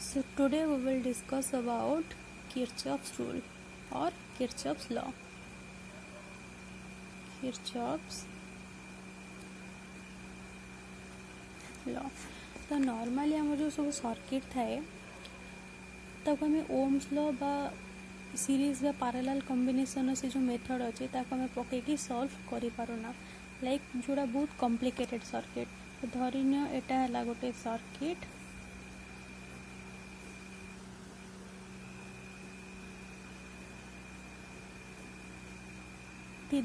So today we will discuss about Kirchhoff's rule or Kirchhoff's law. Kirchhoff's law. तो normally आम जो सब circuit थाए ताको आम ओम्स लॉ बा सीरीज बा पैरेलल कॉम्बिनेशन से जो मेथड अच्छे ताको आम पकईकि सॉल्व करि पारुना लाइक जोड़ा बहुत कॉम्प्लिकेटेड सर्किट धरिनियो एटा है गोटे सर्किट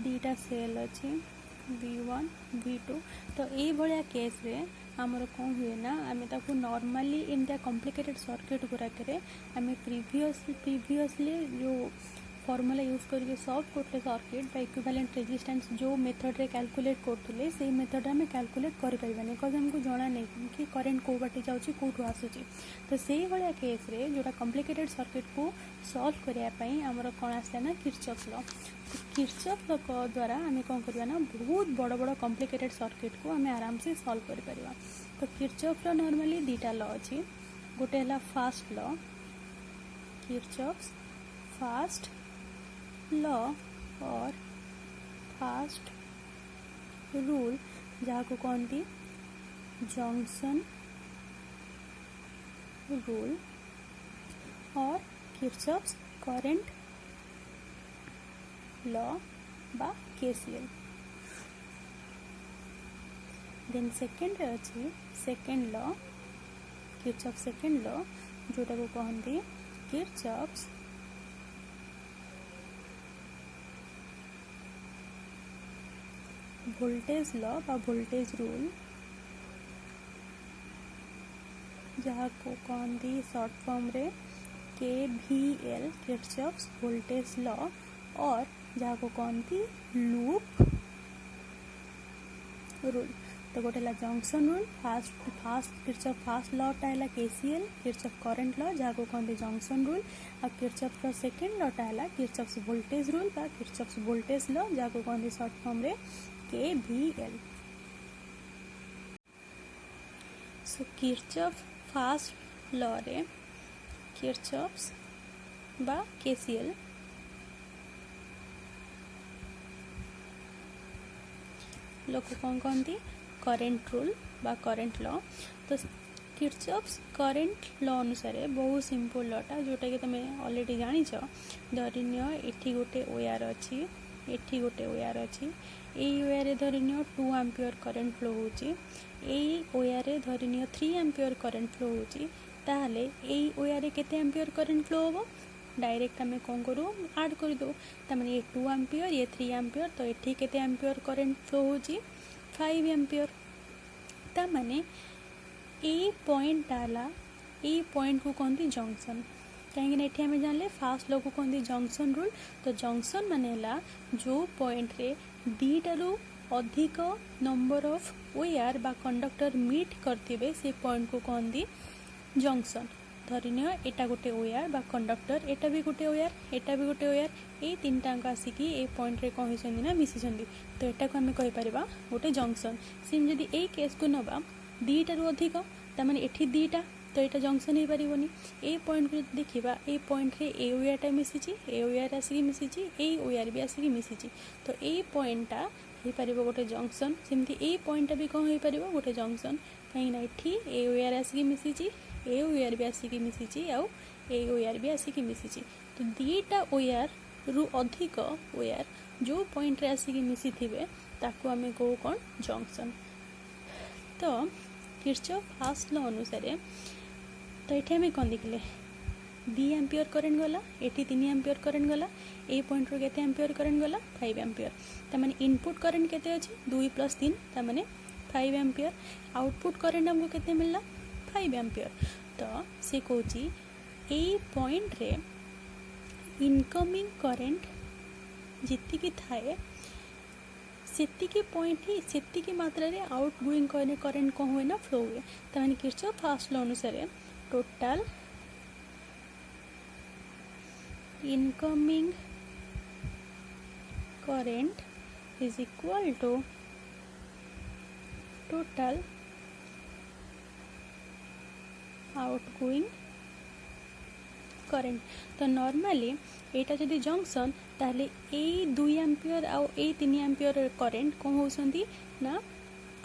दीटा सेल अच्छी V1 V2 तो ये भाया केस रे आमर कौन हुए ना आम ताको नॉर्मली एमती कॉम्प्लिकेटेड सर्किट गुराक आम प्रीवियसली जो फॉर्मूला यूज करके सॉल्व करते सर्किट बा इक्विवेलेंट रेजिस्टेंस जो मेथड रे कैलकुलेट करते से मेथड आम कैलकुलेट कर पारबानी बिकज आमको जना नहीं कि करेंट कौ बाटे जाऊँगी कौटू आसूँ तो से भाया केस रे जोटा कॉम्प्लिकेटेड सर्किट को सॉल्व करने आमर कौन आसला ना किर्चॉफ लॉ किर्चॉफ लॉ द्वारा आम कौन करवा ना बहुत बड़ बड़ कॉम्प्लिकेटेड सर्किट को आम आराम से सॉल्व कर परिबा। तो किर्चॉफ लॉ नॉर्मली दीटा लॉ अच्छी गोटे है fast law Kirchhoff's fast law और फास्ट रूल जहाँ को कहती जंक्शन रूल और किर्चॉफ्स करेंट लॉ बा केसीएल। देन सेकेंड अच्छी second law Kirchhoff second law जोटा को कहती किर्चॉफ्स वोल्टेज लॉ बा वोल्टेज रूल जहाँ को कहती शॉर्ट फॉर्म रे KVL किर्चॉफ्स वोल्टेज लॉ और जहाँ को कहती लूप रूल। तो गोटे है junction rule fast Kirchhoff fast लॉटा है KCL किर्चॉफ करेंट लॉ जहाँ को कहते जंक्शन रूल और किर्चॉफ सेकेंड लॉटा है किर्चॉफ्स वोल्टेज रूल बा किर्चॉफ्स वोल्टेज लॉ जहाँ को कहते शॉर्ट फॉर्म रे KVL। सो किर्चॉफ फास्ट लॉ रे किर्चॉफ्स बा KCL लोग कौन कहती करेंट रूल बा करेंट लॉ। तो किर्चॉफ्स करेंट लॉ अनुसार बहुत सिंपल लॉटा जोटा कि तुम ऑलरेडी जानिछ धरिनियो एठी गोटे ओयार अच्छी एठी गोटे ओयार अच्छी यही ओयारे धरिनियो 2 एम्पियर करेंट फ्लो होची यही ओयारे धरिनियो 3 एम्पियर करेंट फ्लो होची ताहले यही ओयारे केते एम्पियर करेंट फ्लो होबो डायरेक्ट आम कौन करूँ आड कर दो तमें ये 2 एम्पियर ये 3 एम्पियर तो ये केते एम्पियर करेंट फ्लो होची 5 एम्पियर तमाने ए पॉइंट आला ए पॉइंट को कहती जंक्शन कहीं ये आम जानले फास्ट लॉ को कहती जंक्शन रूल। तो जंक्शन माने जो पॉइंट रे दीटारू अधिक नंबर ऑफ वायर बा कंडक्टर मीट करते से पॉइंट को कहती जंक्शन। धरिनियो एटा गोटे वायर बा कंडक्टर एटा भी गोटे वायर एटा भी गोटे वायर ये तीन टाँग आसिकी ए पॉइंट रे कौन होती ना मिसी तो एटा को आम कहीपर गोटे जंक्शन सेम जदि ए केस को नवा दीटारू अधिक तमाने एठी दीटा तो यहाँ जंक्शन हो पारनी ए पॉइंट को देखा ए पॉइंट रे ए वायरटा मिसी ए वायर आसिक मिसी ए वायर भी आसिक मिसी तो ए पॉइंटा हो पार गोटे जंक्शन सेमती ए पॉइंटा भी कौन हो पार गोटे जंक्शन कहीं ए वायर आसिक मिसी ए वायर भी आसिक मिसी आउ ए वायर भी आसिक मिसी तो दीटा वायर रु अधिक वायर जो पॉइंट रे आसिक मिसी थे ताकू आम कौ कौन जंक्शन। तो किर्चॉफ फास्ट लॉ अनुसार तो ये आम कौन देखले 2 एम्पियर करेंट गला एटी 3 एम्पियर करेंट गला ए पॉइंट रू केते एम्पियर करेंट गला 5 एम्पियर तमाने इनपुट करेंट केते अछि 2 + 3 तमाने 5 एम्पियर आउटपुट करेंट हमको केते मिलला 5 एम्पियर। तो से कहूची ए पॉइंट रे इनकमिंग करेंट जितकी थाए सेतिकी पॉइंट ही सेतिकी मात्रा रे आउट गोइंग करेंट कौन हुए ना फ्लो हुए तमाने किर्चॉफ फास्ट लॉ अनुसार total incoming current is equal to total outgoing current तो नॉर्मली एटा जदि जंक्शन ताहले ए 2 एम्पियर आउ ए 3 एम्पियर करेंट कौन होउछंती ना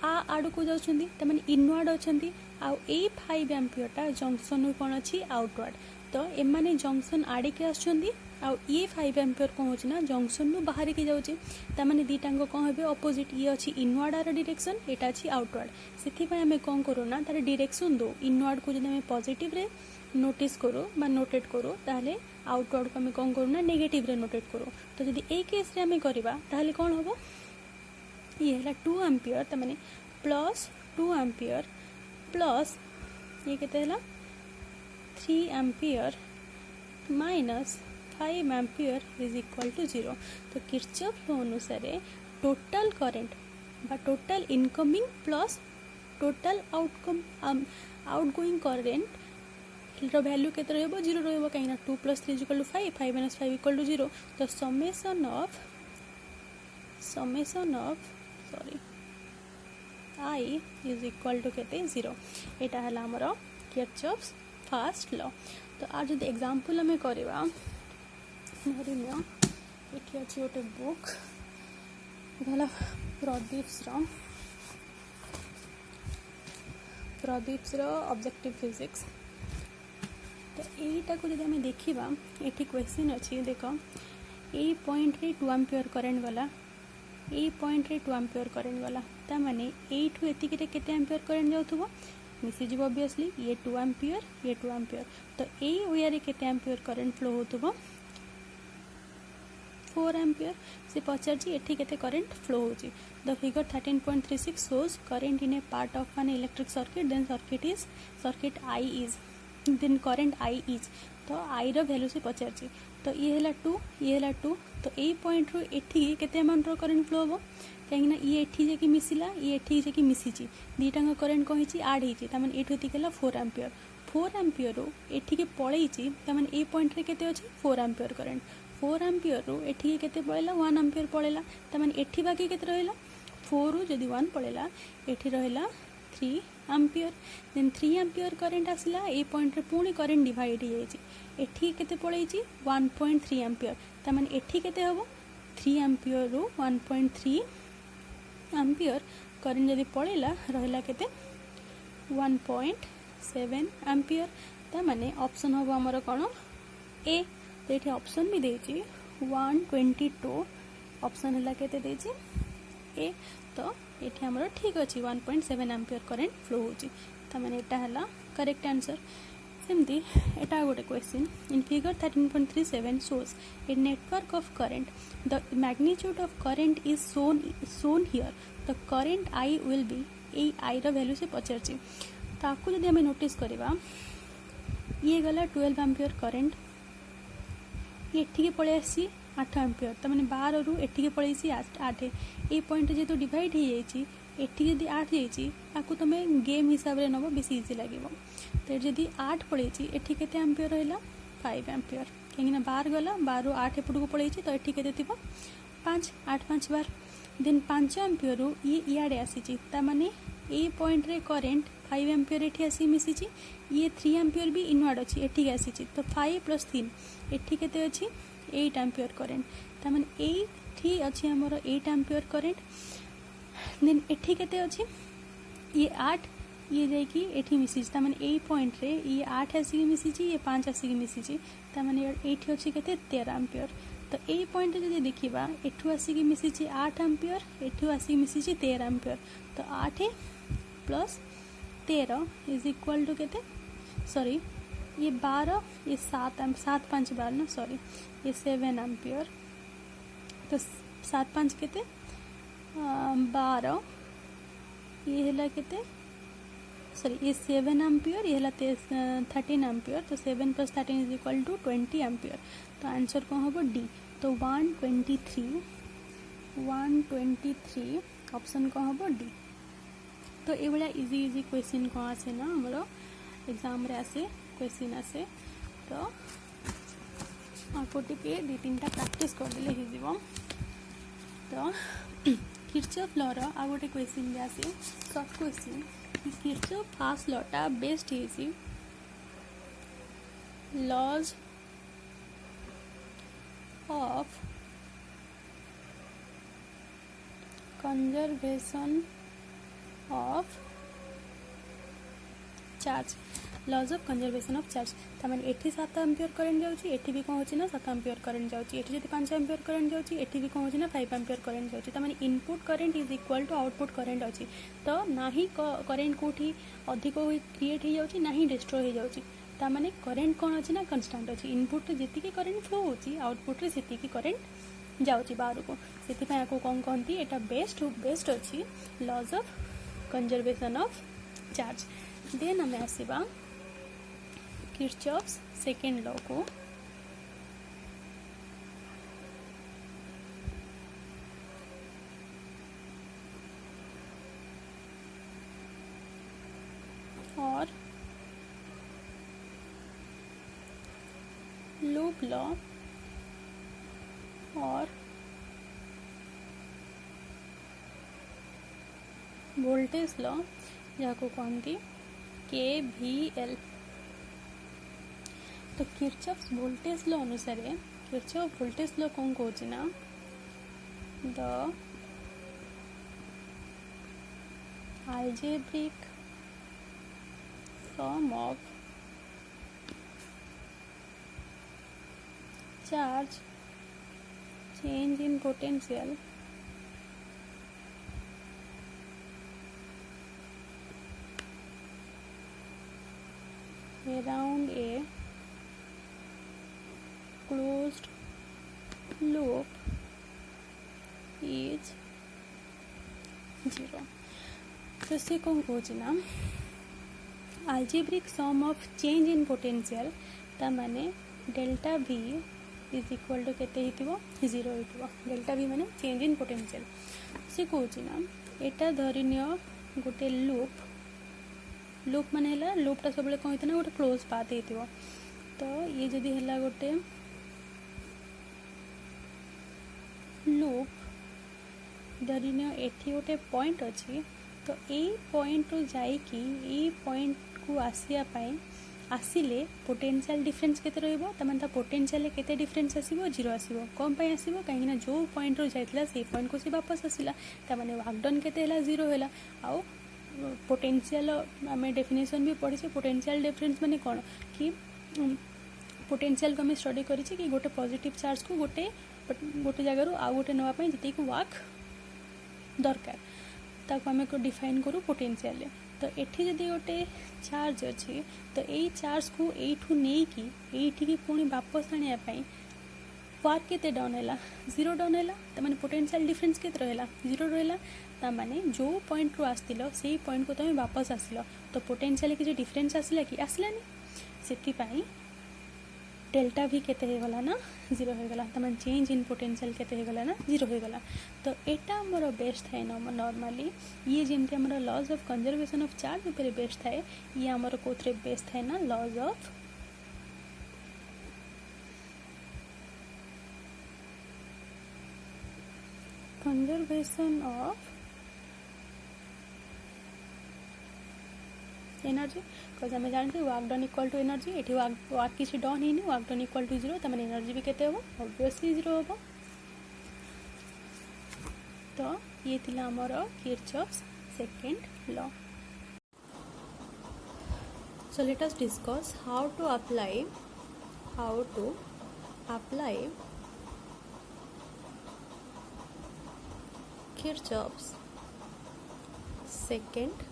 आड़ को जाउछंती तमाने इनवर्ड अछंती आउ ए 5 एम्पियरटा जंक्शन कौन अच्छी आउटवर्ड तो एमाने जंक्शन आड़े के आछंती आउ ये 5 एम्पियर कौन होची ना जंक्शन नु बाहर के जाउची तमाने दीटांग कौन हेबे ऑपोजिट ये अच्छी इनवर्ड आर डायरेक्शन एटा अच्छी आउटवर्ड सेथि पय हमें कौन करू ना तार डायरेक्शन दो इनवर्ड को जदि हमें पॉजिटिव रे नोटिस करू बा नोटेट करू ताहले आउटवर्ड को हमें कौन करू ना नेगेटिव रे नोटेट करू तो जदि ए केस रे हमें करबा ताहले कौन होबो ये है 2 एम्पियर तमाने प्लस 2 एम्पियर प्लस ये केते हला 3 ampere minus 5 ampere is equal to 0 तो किरचॉफ लॉ अनुसार टोटल करंट बा total incoming plus total outgoing current रो वैल्यू केते रहबो 0 रहबो काई ना 2 + 3 = 5 5 - 5 = 0 तो summation of I is equal to केते 0 एटा हला हमरो किरचॉफ्स फर्स्ट लॉ तो आज जदि एग्जांपल हमें करबा धरिनियो एठी अछि ओटे बुक गला प्रदीप्स रो ऑब्जेक्टिव फिजिक्स तो एटा को जदि हमें देखिबा एठी क्वेश्चन अछि देखो ए पॉइंट रे 2 एम्पियर करंट वाला ए पॉइंट रे 2 एम्पियर करंट वाला ता माने ए ठु एति के केते एम्पियर करंट जाउथबो मिसी जीव ऑब्वियसली ये 2 एम्पियर तो ए वे रे केते एम्पियर करंट फ्लो होतबो 4 एम्पियर से पचार जी एठी केते करंट फ्लो होची the figure 13.36 shows current in a part of an electric circuit then circuit I is then current I is तो I रो वैल्यू से पचार जी तो ये हला 2 तो ए पॉइंट रो एठी केते अमाउंट रो करंट फ्लो हो कहीं ना ये एठी जे कि मिसिला ये एठी जे कि मिसिची दीटांग करंट को हिची ऐड हिची त माने एठु एति केला 4 एम्पियर रो एठी के पळेइची त माने ए पॉइंट रे केते अछि 4 एम्पियर करंट 4 एम्पियर रो एठी के केते पळेला 1 एम्पियर पळेला त माने एठी बाकी केते रहला 4 रो जदी 1 पळेला एठी रहला 3 एम्पियर देन 3 एम्पियर करंट आसला ए पॉइंट रे पुणी करंट डिवाइड हो जाईची एठी केते पळेइची 1.3 एम्पियर त माने एठी केते हबो 3 एम्पियर रो 1.3 एम्पियर करंट जदी पळेला रहला केते 1.7 एम्पियर त माने ऑप्शन हबो हमर कोन ए तो ये ऑप्शन भी देछि 122 ऑप्शन हला केते देछि ए तो ये हमर ठीक अछि 1.7 एम्पियर करंट फ्लो होछि त माने एटा हला करेक्ट आंसर सेमती एटा गोटे question in figure 13.37 shows a network of current the magnitude of current is shown here the current I will be ए I रो वैल्यू से पचरछि ताकू जदि हमें नोटिस करबा ये गला 12 एम्पियर करंट ये ठीक पळे आसी 8 एम्पियर त माने 12 रु एठी के पळेसी 8 ए पॉइंट जे तो डिवाइड हे जाईची एठी जदि 8 जाईची ताकू तमे गेम हिसाब रे नबो बेसी इजी लागिवो तो जदि 8 पळेची एठी केते एम्पियर रहला 5 एम्पियर केना 12 गला 12 8 एपडू को पळेची तो एठी केते थिबो 5 8 5 12 देन 5 एम्पियर रु ये इयाडे आसीची त माने ए पॉइंट रे करंट 5 एम्पियर एठी आसी मिसिची ये 3 एम्पियर भी इनवर्ड अछि एठी के आसीची तो 5 + 3 एठी केते अछि 8 एम्पियर करंट त माने एठी अछि हमर 8 एम्पियर करंट देन एठी केते अछि ये 8 ये जाई कि एठी मिसिची त माने ए पॉइंट रे ये 8 आसी मिसिची ये 5 आसी मिसिची त माने एठी अछि केते 13 एम्पियर तो ए पॉइंट जदि देखिबा एठु आसी मिसिची 8 एम्पियर एठु आसी मिसिची 13 एम्पियर तो 8 + 13 इज इक्वल टू केते सॉरी ये 12 ये 7 5 12 ना सॉरी ये 7 एम्पियर तो 7 5 केते 12 ये हला केते सॉरी ये 7 एम्पियर ये हला 13 एम्पियर तो 7 + 13 इज इक्वल टू 20 एम्पियर तो आंसर कौन होबो डी तो 123 ऑप्शन कौन होबो डी तो ये बड़ा इजी क्वेश्चन कौन आसे ना हमरो एग्जाम रे आसे क्वेश्चन आसे तो आपको टिके 2-3टा प्रैक्टिस कर देले हि जीवो तो किरचॉफ लॉ रो आ गोटे क्वेश्चन भी आसे short question Kirchhoff first law टा बेस्ड हिसी laws of conservation of charge laws of conservation of charge ताମାନେ ଏଠି 7 एम्पियर करेंट जाउची एठी भी कोन होची ना 7 एम्पियर करेंट जाउची एठी जदी 5 एम्पियर करेंट जाउची एठी भी कोन होची ना 5 एम्पियर करेंट जाउची ताମାନେ input current is equal to output current अछि तो नाही करेंट कोठी अधिक क्रिएट हो जाउची नाही डिस्ट्रॉय हो जाउची ताମାନେ करेंट कोन अछि ना कांस्टेंट अछि इनपुट जेति की करेंट फ्लो होची आउटपुट रे सेति की करेंट जाउची बाहर को सेति पय को कोन कोनती एटा बेस्ट अछि laws of conservation of charge then हमें आसीबा किरचॉफ्स सेकेंड लॉ को और लूप लॉ और वोल्टेज लॉ जहाँ को कहती KVL तो किरचॉफ्स वोल्टेज लॉ अनुसार किरचॉफ वोल्टेज लॉ कौन कहूँ ना the algebraic sum of charge change in potential around a closed loop is 0 तो से कौन कहूँ ना algebraic sum of change in potential ता माने delta V is equal to केते हितिबो 0 हितिबो डेल्टा V माने चेंज इन पोटेंशियल से कहूँ ना एटा धरिनियो गोटे लूप माने हला लूपटा सब कौन होता ना गोटे क्लोज पाथ होता तो ये जदि हला गोटे लूप धरिनियो एठी गोटे पॉइंट अच्छी तो यही पॉइंट रू जाइकी यही पॉइंट को आसिया पाई आसिले पोटेंशियल डिफरेंस केते रहइबो तमन ता पोटेंशियल केते डिफरेंस आसीबो 0 आसीबो कम पई आसीबो काहे ना जो पॉइंट रू जाइतला से पॉइंट को से वापस आसिला ता माने वर्क डन केते हला 0 हला आउ पोटेंशियल आम डेफिनेशन भी पढ़ी पोटेंशियल डिफरेंस माने कौन कि पोटेंशियल को आम स्टडी करी कि गोटे पॉजिटिव चार्ज को गोटे जगार आउ गोटे नापी जी वर्क दरकार ताको आम डिफाइन करूँ पोटेंशियल तो एठी जदि गोटे चार्ज अच्छी तो यही चार्ज को यू नहीं कि पुणी वापस आने वर्क केते डाउन है 0 डाउन है तमाने पोटेंशियल डिफरेंस केते रहला 0 रहला तामाने जो पॉइंट रू आसतिलो सेही पॉइंट को तुम वापस आसिलो तो पोटेंशियल किसी डिफरेंस आसला कि आसलानी सेति पाई डेल्टा भी केते हो गला ना 0 हो गला तमाने चेंज इन पोटेंशियल केते हो गला ना 0 हो गला तो एटा हमर बेस्ट थाए नॉर्मली ये जेमते हमर laws of conservation of charge ऊपर बेस्ट थाए ये हमर कोथरे बेस्ट थाए ना laws of conservation of energy because आम जानते work done equal to energy ये वर्क किसी डन ही वर्क डन इक्वल टू 0 तमाने एनर्जी भी केते हो ऑब्वियसली 0 होबो तो ये थिला हमर Kirchhoff's second law so let us discuss how to apply Kirchhoff's second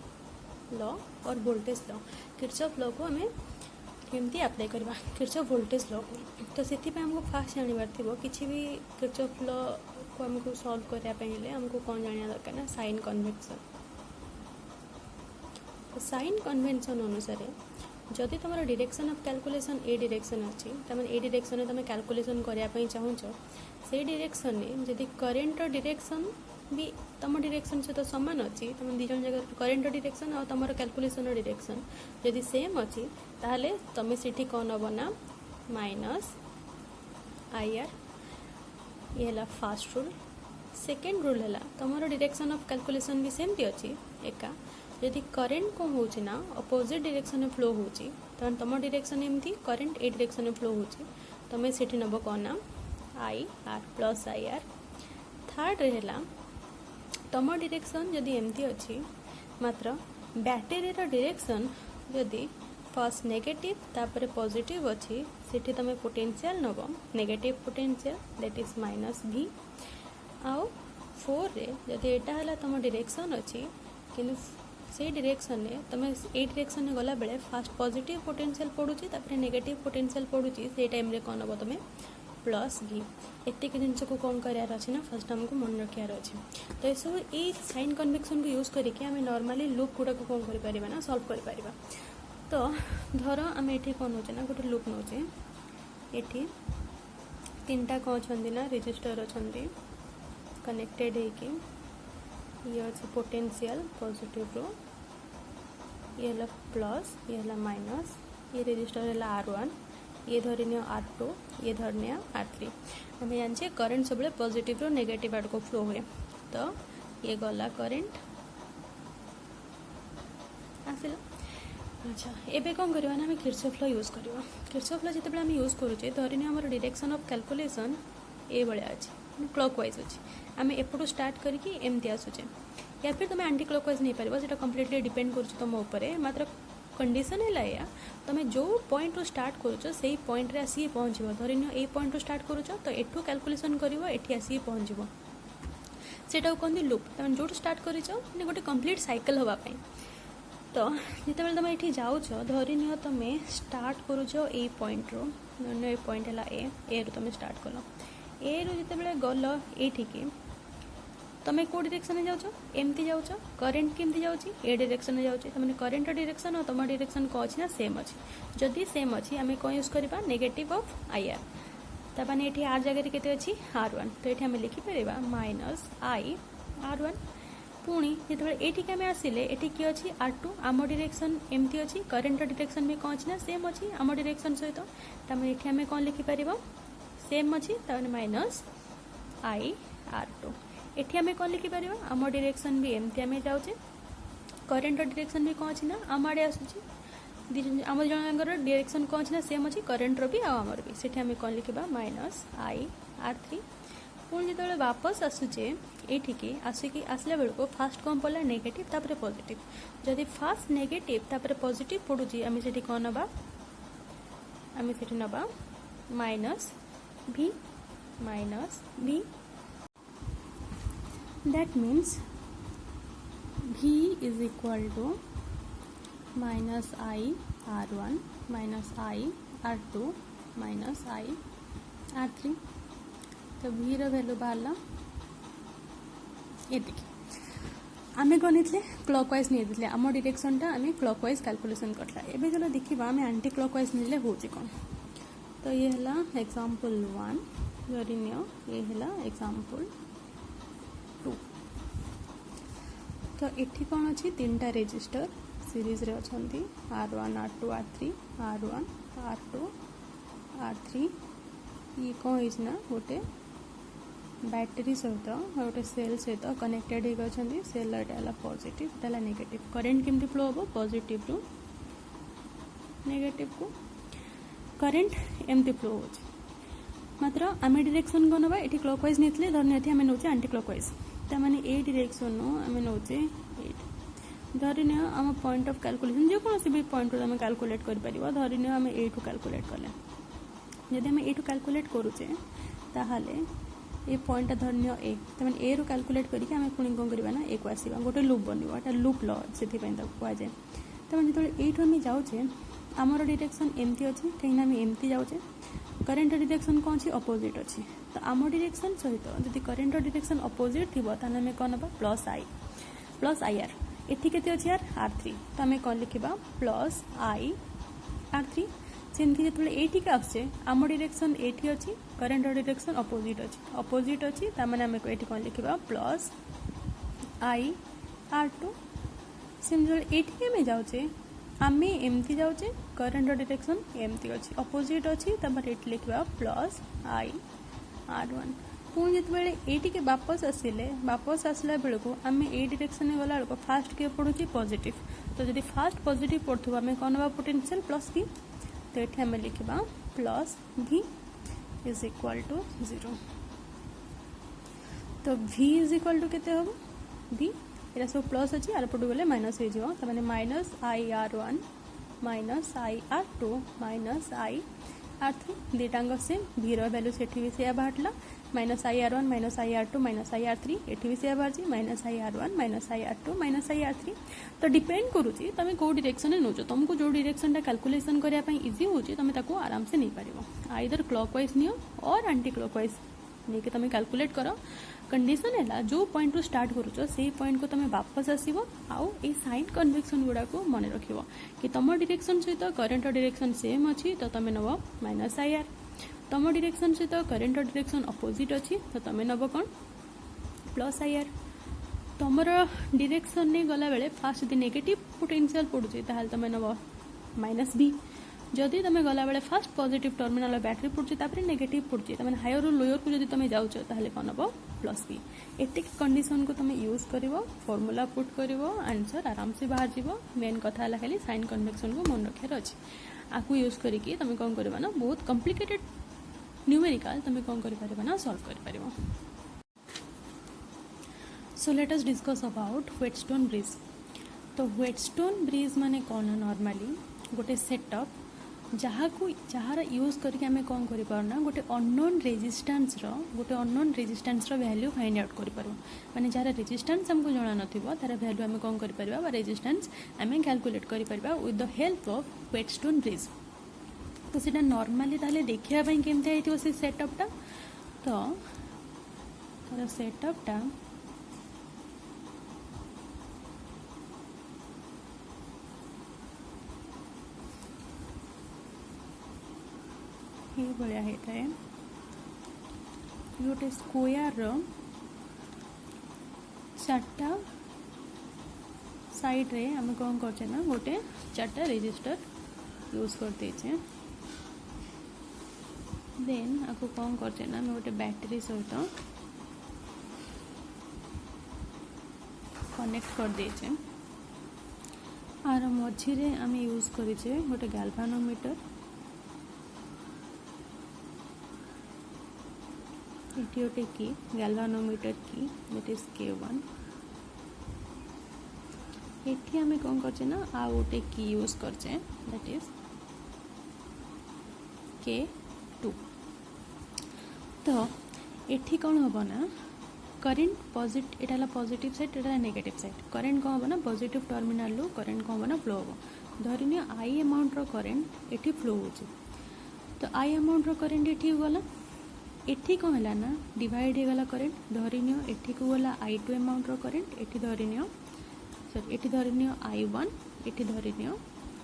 law और वोल्टेज लॉ किरचॉफ लॉ को हमें केमती अप्लाई करबा किरचॉफ वोल्टेज लॉ को तो सेति पे हमको फास्ट जानिबार थिबो किछि भी किरचॉफ लॉ को हमको सॉल्व करया पे हेले हमको कोन जानिया दरकार ना साइन कन्वेंशन तो साइन कन्वेंशन अनुसार जदि तुम direction of calculation A direction अच्छी तमें ए डायरेक्शन में तुम कैलकुलेशन करने चाहूच से डायरेक्शन में जदि करेंट डायरेक्शन भी तुम डायरेक्शन सहित सामान अच्छी तुम दिज जगह करेंट डायरेक्शन और तुम कैलकुलेशन डायरेक्शन जदि सेम अच्छी ताहले तुम से कौन हम ना माइनस IR ये है फास्ट रूल सेकेंड रूल है तुम डायरेक्शन ऑफ कैलकुलेशन भी सेमती अच्छी एका यदि करेंट कौन होची ना अपोजिट डायरेक्शन में फ्लो होची तो तुम डायरेक्शन एमती करेंट ए डायरेक्शन में फ्लो होची तुम्हें से नब कौन ना I R plus I R. Third रहा तुम डायरेक्शन जदि एमती अच्छी मात्र बैटेरी डायरेक्शन जदि फर्स्ट नेगेटिव तापर पॉजिटिव अच्छी सेठी तुम पोटेंशियल नब negative potential that is minus भी। आउ 4 रे जदि एटा हला तुम डायरेक्शन अच्छी किंतु से डायरेक्शन ने तुम ए डायरेक्शन में गला बेले फास्ट पॉजिटिव पोटेंशियल पड़ुची तापर नेगेटिव पोटेंशियल पड़ुची से टाइम रे कोन नब तुम प्लस भी। एतिक जिनस को कौन करार अच्छे ना फर्स्ट हमको मन रखार अच्छे। तो यू ये साइन कन्वेक्शन को यूज करके आम नॉर्मली लूप गुड़ा कौन कर ना सॉल्व कर। तो धर आम ये कौन नौचे ना गोटे लूप नौचे ये 3टा कौन अच्छा ना रेजिस्टर अच्छा कनेक्टेड है ये अच्छे पोटेंशियल पॉजिटिव रो ये है प्लस ये है माइनस ये रेजिस्टर है R1 ये धरनी R2 ये धरनी R3। आम जानचे करेन्ट सब पॉजिटिव रो नेगेटिव आड़ को फ्लो हुए। तो ये गला करेन्ट आसला। अच्छा एबे कौन करवा ना आम किरचॉफ लॉ यूज करवा। किरचॉफ लॉ जिते आम यूज करुचे धरनी आमर डायरेक्शन ऑफ कैलकुलेशन ये भाया अच्छे क्लॉकवाइज अच्छे आम एपटू स्टार्ट करके एमती आसुचे या फिर तुम एंटी क्लॉकवाइज नहीं पार से कम्प्लीटली डिपेंड कर तुम ऊपर मात्र कंडीशन है या तुम जो पॉइंट स्टार्ट करुच से पॉइंट रे आसी पहुँच धरन ये पॉइंट स्टार्ट करुच तो एठू कैलकुलेशन कर एठी आसी पहुँच सेटा कहते लूप तुम जो स्टार्ट कर गोटे कंप्लीट साइकिल हाँपाई। तो जिते तुम ये जाऊँ धरन तुम स्टार्ट करुच ये पॉइंट रो धरन ये पॉइंट है ए रू तुम स्टार्ट कल ए रू जिते गल ये तुम कौ डायरेक्शन जाऊँ एमती जाऊँ करेन्ट केमती जाऊँगी ए डायरेक्शन जाऊँगी तुम करेन्ट डायरेक्शन और तुम डायरेक्शन कौन अच्छी ना सेम अच्छी जदि सेम अच्छी आम कौन यूज करवा नेगेटिव ऑफ आई आर तमाने ये आर जगह के R1 तो ये आम लिखिपर माइनस आई R1 पुणी जो ये आम आसिले ये किए अच्छी R2 आम डायरेक्शन एमती अच्छी करेन्ट डायरेक्शन भी कौन अच्छी ना सेम अच्छी आम डायरेक्शन सहित तमें ये आम कौन लिखिपर सेम अच्छी तमें माइनस आई R2 एठी आम कौन लिखिपर आम डायरेक्शन भी एमती आम जाऊे करेन्ट डायरेक्शन भी कौन अच्छी ना आम आड़े आसूँ आम जनकर डायरेक्शन कौन अच्छी ना सेम अच्छी करेन्ट भी आमर भी से आम कौन लिखा माइनस आई R3 पुणी जो वापस आसूचे ये आसिकी आसला बेलू फास्ट कौन पड़ा नेगेटिव तापर पॉजिटिव जदि फास्ट नेगेटिव तापर पॉजिटिव पड़ुची आम से कौन नबा आम से नबा माइनस भी that means V is equal to minus I R1 minus I R2 minus I R3 तो V रो वैल्यू बाहर ये देखिए आम कौन नहीं क्लॉकवाइज नहीं आम डायरेक्शन टा आम क्लॉकवाइज कैलकुलेशन करला एबे चलो देखिबा आम एंटी क्लॉकवाइज नहीं होची कौन। तो ये है एग्जांपल 1 धरिनियो ये है एग्जांपल 2। तो ये कौन अच्छी 3टा रेजिस्टर सीरीज रे अच्छी R1 R2 R3 R1 R2 R3 ये कौन है गोटे बैटेरी सहित गोटे सेल सहित कनेक्टेड होती सेल है पॉजिटिव नेगेटिव करेन्ट केमती फ्लो हम पॉजिटिव रु नेगेटिव को करेन्ट एमती फ्लो हो मात्र आम डायरेक्शन कौन ना ये क्लॉकवाइज नहीं धरन ये आम नौचे एंटी क्लॉकवाइज तमाने ए डायरेक्शन आम नौचे धरन आम पॉइंट ऑफ कैलकुलेशन जेकोसी भी पॉइंट आम कैलकुलेट कर धरन आम ए कैलकुलेट कले जदि आम ए कैलकुलेट करुचे ताहले ये पॉइंट धरन ए तमें ए रू कैलकुलेट करके आम पुणी कौन करवा ना ए को आसवा गोटे लूप बनवा लूप लॉ से कहुए तमें जो ये आम जाऊे आमर डायरेक्शन एमती अच्छी कहीं आम एमती जाऊे करेन्ट डायरेक्शन कौन अच्छी अपोजिट अच्छी तो आम डायरेक्शन सहित जब करेन्ट डायरेक्शन अपोजिट थी आम कौन ना प्लस आई आर एटी के अच्छी यार R3 तो आम कौन लिखा प्लस आई R3 सेमती जो ये आसे आम डायरेक्शन ये अच्छी करेन्ट डायरेक्शन अपोजिट अच्छी तमें आम ये कौन लिखा प्लस आई R2 सेम जो ये आम जाऊे आम एमती जाऊे करेन्ट डायरेक्शन एमती अच्छी अपोजिट अच्छी ये लिखा प्लस आई R1 पुणी जो ये वापस आसला बेलू आम ए डायरेक्शन गला बेलू फास्ट किए पड़ू पॉजिटिव तो जब फास्ट पॉजिटिव पड़ू आम कौन ना पोटेंशियल प्लस भी तो ये आम लिखा प्लस भी इज इक्वाल टू 0। तो v इज इक्वाल टू केते हम v एटा सब प्लस अच्छी आर पटू गले माइनस हो जाओ तो माने minus IR1 minus IR2 minus IR3 दुटांग सेम v रो वैल्यू सेठी भी से बाहरला minus IR1 minus IR2 minus IR3 एठी भी से बाहर minus IR1 minus IR2 minus IR3। तो डिपेंड करूची तुम कौ डायरेक्शन में नौच तुमको जो डायरेक्शन टा कैलकुलेशन करया पई इजी होची तुम ताको आराम से नहीं पारिबो आइदर क्लॉकवाइज नियो और एंटी क्लॉकवाइज नहीं कि तुम कैलकुलेट करो कंडीशन है जो पॉइंट रू स्टार्ट करूच से पॉइंट को तुम वापस आसो आउ ए साइन कन्वेक्शन गुड़ा को मन रख कि तुम डायरेक्शन सहित करेन्ट डायरेक्शन सेम अच्छी तो तुम नब माइनस IR तुम डायरेक्शन सहित करेन्ट डायरेक्शन अपोजिट अच्छी तो तुम नब कौन प्लस IR तुम डायरेक्शन नहीं गला बेले फास्ट यदि नेगेटिव पोटेंशियल पड़ुची ताहले तुम नब माइनस B जदि तुम गला बेले फास्ट पॉजिटिव टर्मिनल बैटरी पड़ुची तापर नेगेटिव पड़ुची तुम हायर रू लोअर को जदि तुम जाउछ ताहले कोन नब प्लस B एतिक कंडीशन को तुम यूज करिवो फॉर्मूला पुट करिवो आंसर आराम से बाहर जीवो मेन कथा हला खाली साइन कन्वेक्शन को मन रखार अछि आकु यूज करिकि तुम कोन करबा ना बहुत कॉम्प्लिकेटेड न्यूमेरिकल तुम कोन करि परबा ना सॉल्व करि परबो। So let us discuss about Wheatstone bridge. तो व्हेटस्टोन ब्रिज माने कोन नॉर्मली गोटे सेटअप जहाँ को जहाँ यूज करके आम कौन करना गोटे unknown resistance value find out कर माने जहाँ रेजिस्टेंस हमको जाना नथिबो तार वैल्यू आम कौन कर रेजिस्टेंस आम कैलकुलेट कर with the help of Wheatstone bridge. तो सीटा नॉर्मली ताले देखापी केमती से सेटअपटा तो तार सेटअपटा ये भाया होता है गोटे स्क्वायर चार्टा साइड रे आम कौन करचे ना गोटे चार्टा रेजिस्टर यूज करते देन आपको कौन करचे ना गोटे बैटरी सहित कनेक्ट कर देचे आर मझिरे आम यूज करेचे गोटे गैल्वानोमीटर एटी गोटे की गैल्वानोमीटर की दैट इज K1 एटी आम कौन करचे ना आ गोटे की यूज करचे दैट इज K2। तो एटी कौन हम ना करेन्ट पॉजिटिव एटा पॉजिटिव साइड एटा नेगेटिव साइड करेन्ट कौन हम ना पॉजिटिव टर्मिनल रू करेन्ट कौन हम ना फ्लो हम धरनी I अमाउंट रो करेन्ट एटी फ्लो हो तो I अमाउंट रो करेन्ट एटी गला एठी कौन है ना डिवाइड होगला करेन्ट धरनी एठी को गला I2 अमाउंट रो करेन्ट एठी धरनी सॉरी एठी धरनी I1 एठी धरनी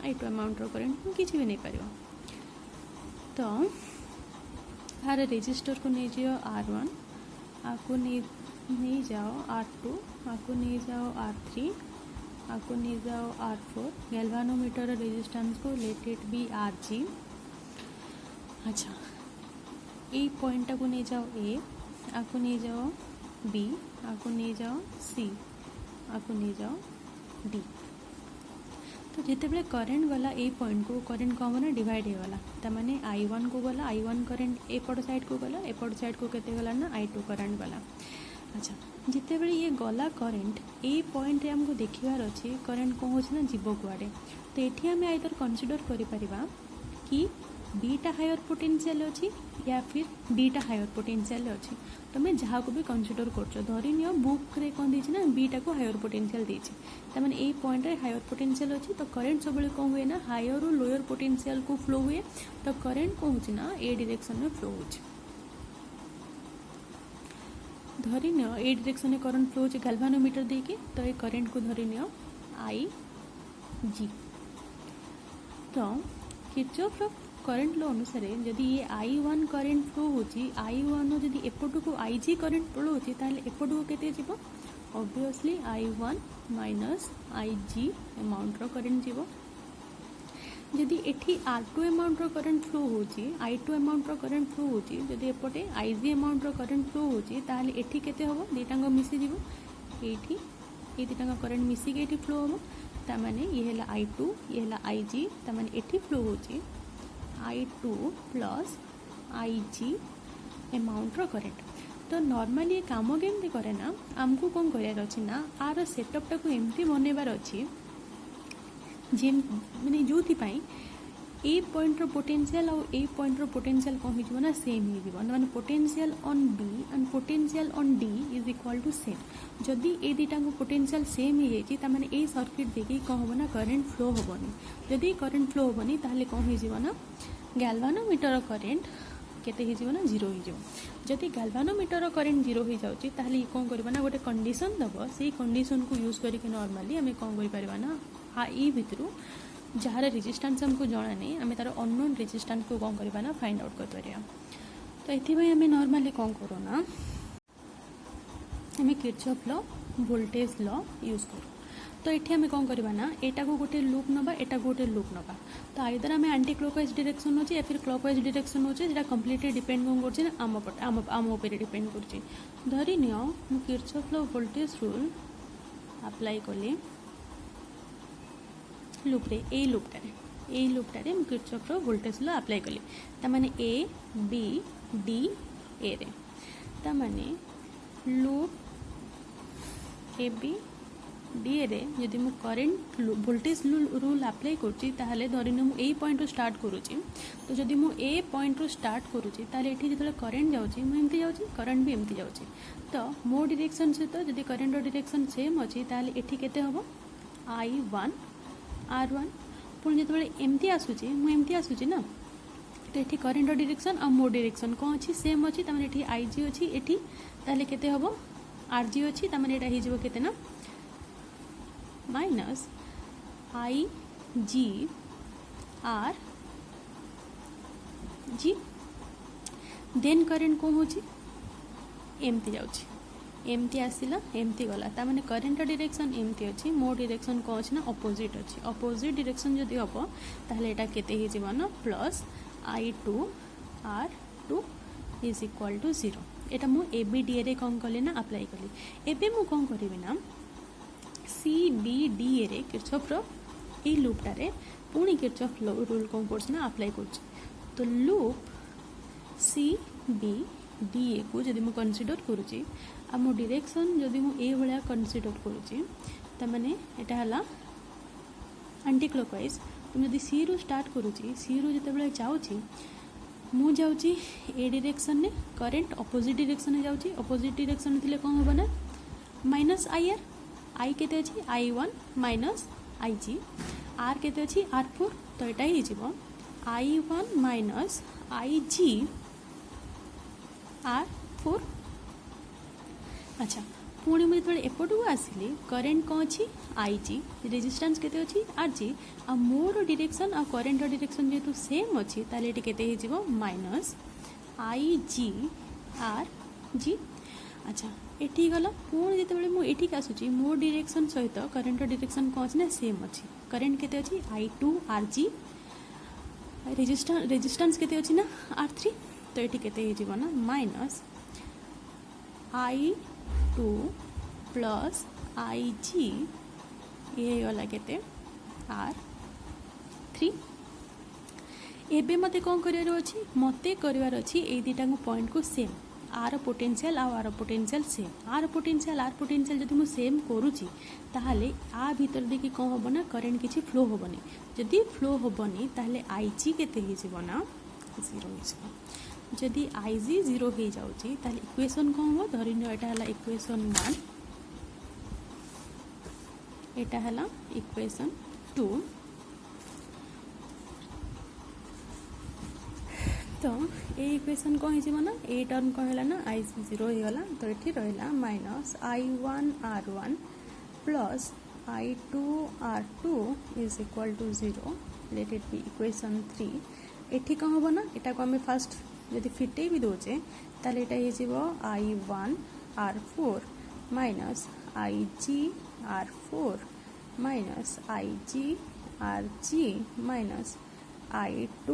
I2 अमाउंट रो करेन्ट किसी भी नहीं पारिबो। तो आर रेजिस्टर को नहीं जाओ R1 आपको नहीं जाओ R2 आपको नहीं जाओ R3 आपको नहीं जाओ R4 गैल्वानोमीटर रेजिस्टेंस को लेट इट बी RG। अच्छा ए पॉइंट को नहीं जाओ A आपको नहीं जाओ B आपको नहीं जाओ C आपको नहीं जाओ D। तो जिते बड़े करेन्ट गला ए पॉइंट को करेन्ट कौन ना डिवाइड होगला तमाने I1 को गला I1 करेन्ट एपट साइड को गला एपट साइड को केते गला ना I2 करेन्ट गला। अच्छा जिते बड़े ये गला करेन्ट ए पॉइंट हमको देखिबार अछि करेन्ट कौन होछि ना जीव कुआडे तो एठी हम आइदर कंसीडर करि परिबा कि बीटा हायर पोटेंशियल अच्छी या फिर बीटा हायर पोटेंशियल अच्छी तुम्हें जहाँ को भी कंसीडर कर धरनी बुक रे कौन देछि ना बीटा को हायर पोटेंशियल देछि तमाने ए पॉइंट रे हायर पोटेंशियल अच्छी तो करेन्ट सब कौन हुए ना हायर और लोअर पोटेंशियल को फ्लो हुए तो करेन्ट कौन होछि ना ए डायरेक्शन में फ्लो होछि धरनी ए डायरेक्शन में करंट फ्लो होछि गैल्वानोमीटर देके तो ये करेन्ट को धरनी IG। तो किरचॉफ करेन्ट लो अनुसार जदि ये I1 करेन्ट फ्लो होची I1 जदि एपटू को IG करेन्ट फ्लो होची ताले एपटू को केते जीवो obviously I1 minus IG amount रो करेन्ट जीवो जदि एठी R2 अमाउंट रो करेन्ट फ्लो होची I2 अमाउंट रो करेन्ट फ्लो होची जदि एपटे IG अमाउंट रो करेन्ट फ्लो होची ताले एठी केते होबो दुटांग मिसी जीवो एठी ए दुटांग करेन्ट मिसी के एठी फ्लो होबो ता माने ये हैला I2 ये हैला IG ता माने एठी फ्लो होची I2 प्लस आई जी एमाउंटर करेन्ट। तो नॉर्मली ये काम केमती करे ना आमको कौन करार अच्छी ना आर सेटअपटा को एमती बनइबार अच्छी जे माने जो ए पॉइंटर पोटेंशियल और ए पॉइंटर पोटेंशियल कौन हो ना सेम हो माने potential on B and potential on D is equal to same. जदि ए दुटा पोटेंशियल सेम हो जाए माने ए सर्किट देखिए कौन हम ना करेन्ट फ्लो हेनी। जदि करेन्ट फ्लो हेनी ताहले कौन हो ना गैल्वानोमीटर करेन्ट केते हो ना जीरो हो। जदि गैल्वानोमीटर करेन्ट जीरो हो जाऊँगी ताहले कौन करबा ना गोटे कंडीशन दब से कंडीशन को यूज करके नॉर्मली आम कौन कर पारिबा ना ई भितर जार रेजिस्टेंस हमको जना नहीं आम तार अननोन रेजिस्टेंस को कौन करबा ना फाइंड आउट कर पारिबा। तो ये आम नॉर्मली कौन करूँ ना आम Kirchhoff law voltage law use करूँ। तो ये आम कौन करबा ना एटा को गोटे लूप नबा एटा को गोटे लूप नबा। तो आइदर आम एंटी क्लॉकवाइज डायरेक्शन होचे या फिर क्लॉकवाइज डायरेक्शन होचे जेटा कंप्लीटली डिपेंड कौन करछे ना आम ऊपर डिपेंड करछे। धरि नियो मु Kirchhoff law voltage rule apply कली लूप रे ए लूपटारे मु Kirchhoff law voltage law apply कली तामाने ए बी डी ए रे तामाने लूप ए बी डी रे जदि मु करेन्ट वोल्टेज रूल अप्लाई करुच्ची ताहले धरिने मु ए पॉइंट स्टार्ट करुच्ची। तो जदि मु ए पॉइंट स्टार्ट करुच्ची ताहले एठी जेतले करेन्ट जाउची मु एमती जाउची करेन्ट भी एमती जाउची। तो मो डायरेक्शन सहित जदि करेन्ट डायरेक्शन सेम अछि ताहले एठी केते हबो I1 R1 पुणी जेतले एमती आसुची मु एमती आसुची ना। तो एठी करेन्ट डायरेक्शन आ मो डायरेक्शन कोन अछि सेम अछि तामाने एठी IG अछि एठी ताहले केते हबो RG अछि तामाने एटा हि जबो केते ना माइनस आई जी आर जी देन करेन्ट कौन हो एमती जाऊँगी एमती आसला एमती गला तामाने करेन्ट डायरेक्शन एमती अच्छी मो डायरेक्शन कौन अच्छी ना अपोजिट अच्छी अपोजिट डायरेक्शन जदि हम ताहले एटा केते ही जीवन ना plus I2 R2 is equal to 0। एटा मु एबीडी रे कौन कले ना अप्लाई कली। एबे मु कौन करिवे ना सी बी डी ए रे किरचॉफ रो ए लूपटारे पुणी किरचॉफ रूल कौन कर अप्लाई कर। तो loop C B D A को जदि मु कंसीडर करुच्ची आ मो डायरेक्शन जदि मु ए भलिया कंसीडर करुच्ची तमाने एटा हला एंटी क्लॉकवाइज। तुम जदि सी रु स्टार्ट करुच्ची सी रु जते जाऊँगी मु जाऊँगी ए डायरेक्शन ने करेन्ट अपोजिट डायरेक्शन में जाऊँगी अपोजिट डायरेक्शन थिले कौन होबा ना माइनस आई आर आई केते अछि I1 माइनस IG आर केते अछि R4। तो एटा ही जीवो I1 माइनस IG R4। अच्छा पुणी मुझे थोड़े एपट को आसिली करेन्ट कौन अच्छी IG रेजिस्टेंस केते अछि RG आ मोर डायरेक्शन आ करेन्ट डायरेक्शन जेतु सेम अछि ताले एटी केते ही जीवो माइनस IG RG। अच्छा एठी गला पुणी जेतेबेले मु एठी आसुची मो डायरेक्शन सहित करेन्ट डायरेक्शन कौन अछि ना सेम अछि करेन्ट केते अछि I2 RG रेजिस्टेंस केते अछि ना R3। तो एठी केते हे जीवो ना माइनस I2 प्लस IG ये गला केते R3। एबे मते कौन करिवार अछि मते करिवार अछि ए दिटा को पॉइंट को सेम आर पोटेंशियल आर पोटेंशियल सेम आर पोटेंशियल जदि मु सेम करूची ताहले आ भीतर देखि कौन होबो ना करेन्ट किछि फ्लो होबनी। जदि फ्लो होबनी ताहले IG केते हे जीवो ना 0 हो जीवो। जदि IG 0 हो जाउची ताहले इक्वेशन कौन हो धरिनो एटा हला इक्वेशन 1 एटा हला इक्वेशन 2। तो ए इक्वेशन कौन हो ना ए टर्म कौन है ना IG 0 हो गला। तो ये रहा minus I1 R1 plus I2 R2 is equal to 0 let it be equation 3। एठी कौन हम ना एटा को आम फास्ट जदि फिटे भी दोचे ताले एटा हो I1 R4 minus IG R4 minus IG RG minus I2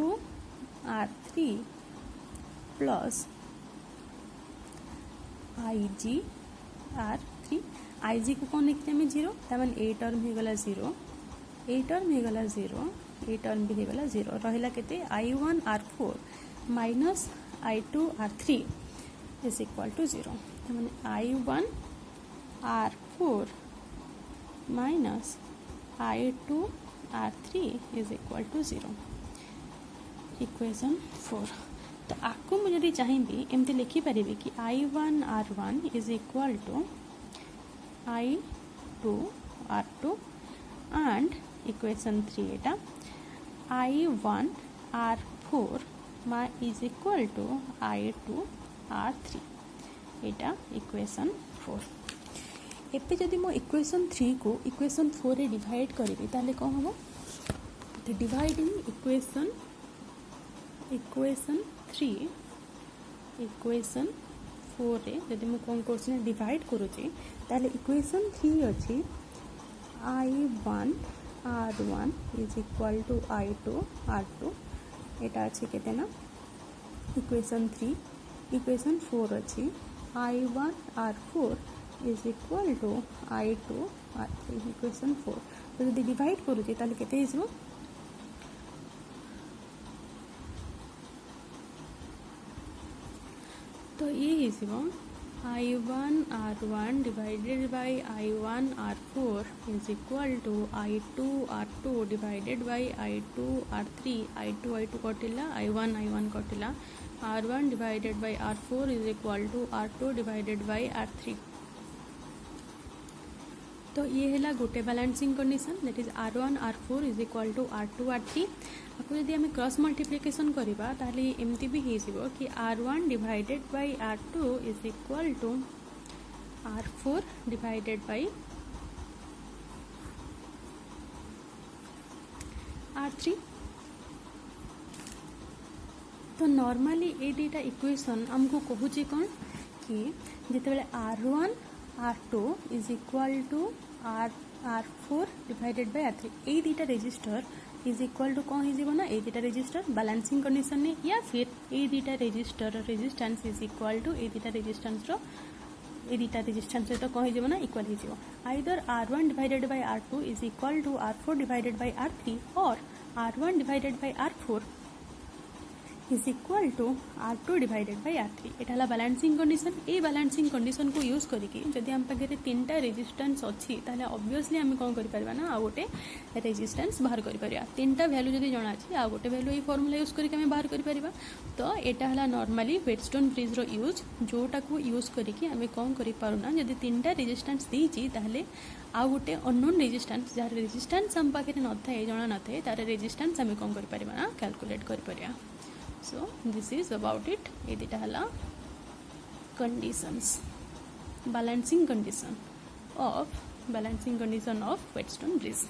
R3 plus IG R3 IG को कौन लिखते हैं 0 तमन ए टर्म हो गला 0 ए टर्म हो गला 0 ए टर्म भी हो गला 0 रहला केते I1 R4 minus I2 R3 is equal to 0 मैंने I1 R4 minus I2 R3 is equal to 0 equation 4 तो आपको मुझे जब चाहिए एमती लिखिपारे कि I1 R1 is equal to I2 R2 and equation 3 एटा I1 R4 is equal to I2 R3 Etah equation 4 एपे जदि मो इक्वेशन 3 को इक्वेशन 4 रे डिवाइड करी ताले कौन हम तो डिवाइडिंग इक्वेशन 3 इक्वेशन 4 रे जदि मो कौन करछि ना डिवाइड करूछि ताले इक्वेशन 3 अछि I1 R1 is equal to I2 R2 एटा अछि केते ना इक्वेशन 3 इक्वेशन 4 अछि I1 R4 is equal to I2 R3 equation 4 तो जदि डिवाइड करूछि ताले केते हिजो तो ये हिजो I1 R1 divided by I1 R4 is equal to I2 R2 divided by I2 R3 I2 कटिला I1 कटिला R1 divided by R4 is equal to R2 divided by R3 तो ये है गोटे balancing condition that is R1 R4 is equal to R2 R3 आपको जदि आम cross multiplication करवा ताले एमती भी हो कि R1 divided by R2 is equal to R4 divided by R3 तो नॉर्मली ये दुटा इक्वेशन आमको कहूँ कौन कि जिते R1 R2 is equal to R4 divided by R3 ये दुटा रेजिस्टर इज इक्वल टू कौन हो ना ये दुटा रेजिस्टर बैलेंसिंग कंडीशन ने या फिर ये दुटा resistor resistance is equal to ये दुटा रेजिस्टेंस ये दुटा रेजिस्टेंस सहित कौन हो ना इक्वल हो either R1 divided by R2 is equal to R4 divided by R3 और R1 divided by R4 is equal to R2 divided by R3 एटा बैलेंसिंग कंडीशन ये बैलेंसिंग कंडीशन को यूज करके जदि आम पाखे 3टा रेजिस्टेंस अच्छी ताले ऑब्वियसली आम कौन कर ना आ गोटे रेजिस्टेंस बाहर कर 3टा वैल्यू जदि जना अच्छी आ गोटे वैल्यू ये फॉर्मूला यूज करके आम बाहर कर तो यहाँ है नॉर्मली व्हेटस्टोन ब्रिज रो यूज जोटा को यूज करके आम कौन करूना जदि 3टा रेजिस्टेंस देती ताहले आ गोटे अननोन रेजिस्टेंस जार रेजिस्टेंस आम पाखे न थाए जना न थाए तार रेजिस्टेंस आम कौन कर ना कैलकुलेट कर So this is about it. ये दिटा हला conditions, balancing condition of Wheatstone bridge.